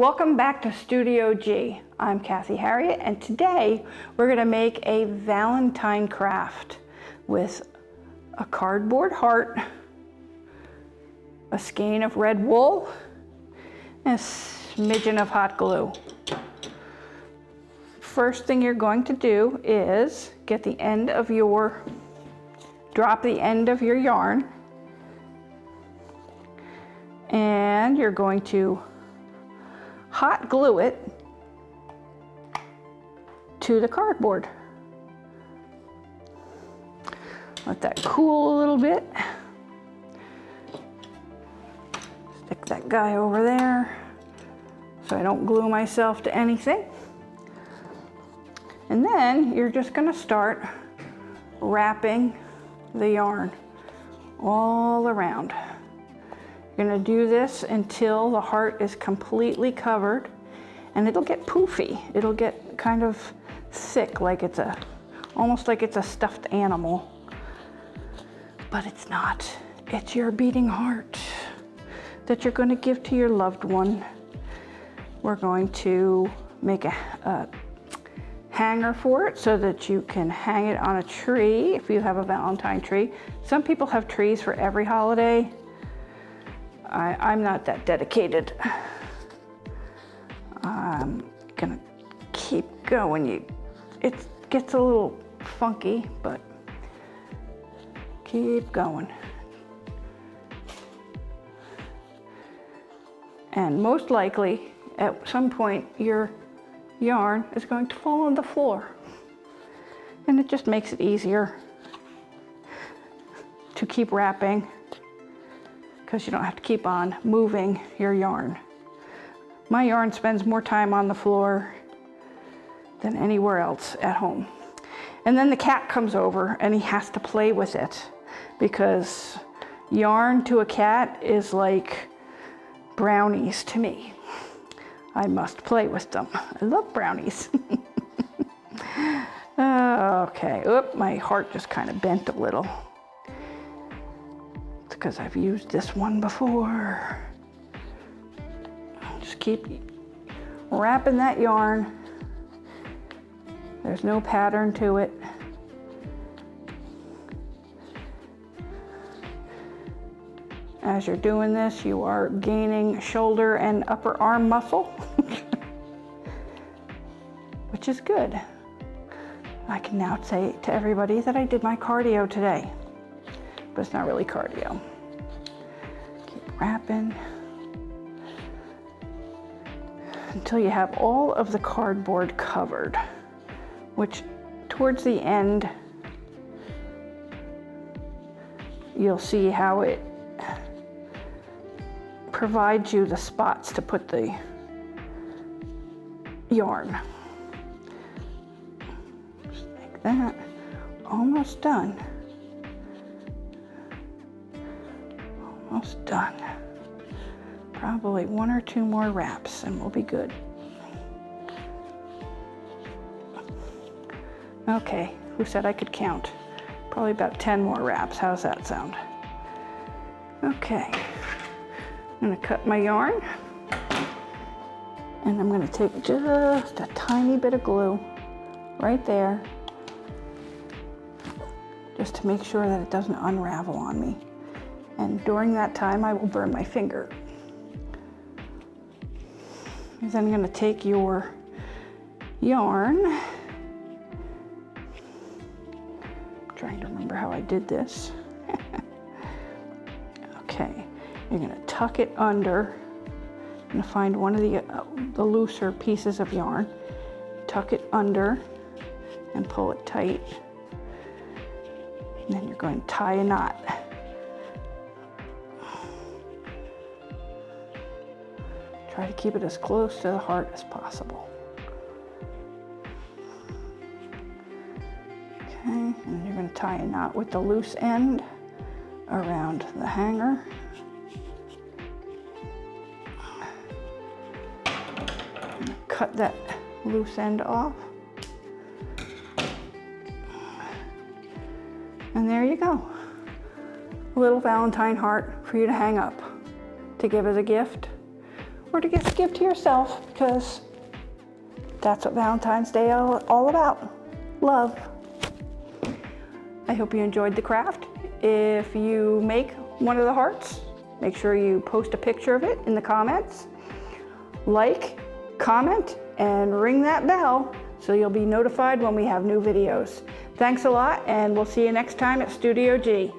Welcome back to Studio G. I'm Kathy Harriott, and today we're going to make a Valentine craft with a cardboard heart, a skein of red wool, and a smidgen of hot glue. First thing you're going to do is get the end of your, drop the end of your yarn, and you're going to hot glue it to the cardboard. Let that cool a little bit. Stick that guy over there so I don't glue myself to anything. And then you're just going to start wrapping the yarn all around. You're going to do this until the heart is completely covered, and it'll get poofy. It'll get kind of thick, like it's almost like it's a stuffed animal. But it's not. It's your beating heart that you're going to give to your loved one. We're going to make a hanger for it so that you can hang it on a tree if you have a Valentine tree. Some people have trees for every holiday. I'm not that dedicated. I'm gonna keep going. It gets a little funky, but keep going. And most likely, at some point, your yarn is going to fall on the floor. And it just makes it easier to keep wrapping, because you don't have to keep on moving your yarn. My yarn spends more time on the floor than anywhere else at home. And then the cat comes over and he has to play with it, because yarn to a cat is like brownies to me. I must play with them. I love brownies. Okay, oop, my heart just kind of bent a little. Because I've used this one before. Just keep wrapping that yarn. There's no pattern to it. As you're doing this, you are gaining shoulder and upper arm muscle, which is good. I can now say to everybody that I did my cardio today, but it's not really cardio. Wrapping until you have all of the cardboard covered, which towards the end you'll see how it provides you the spots to put the yarn. Just like that. Almost done. Almost done. Probably one or two more wraps and we'll be good. Okay, who said I could count? Probably about 10 more wraps. How's that sound? Okay, I'm gonna cut my yarn and I'm gonna take just a tiny bit of glue right there, just to make sure that it doesn't unravel on me. And during that time, I will burn my finger. And then I'm going to take your yarn. I'm trying to remember how I did this. Okay, you're going to tuck it under. I'm going to find one of the looser pieces of yarn. Tuck it under and pull it tight. And then you're going to tie a knot. Try to keep it as close to the heart as possible. Okay, and you're going to tie a knot with the loose end around the hanger. Cut that loose end off. And there you go. A little Valentine heart for you to hang up, to give as a gift, or to give to yourself, because that's what Valentine's Day is all about, love. I hope you enjoyed the craft. If you make one of the hearts, make sure you post a picture of it in the comments. Like, comment, and ring that bell so you'll be notified when we have new videos. Thanks a lot, and we'll see you next time at Studio G.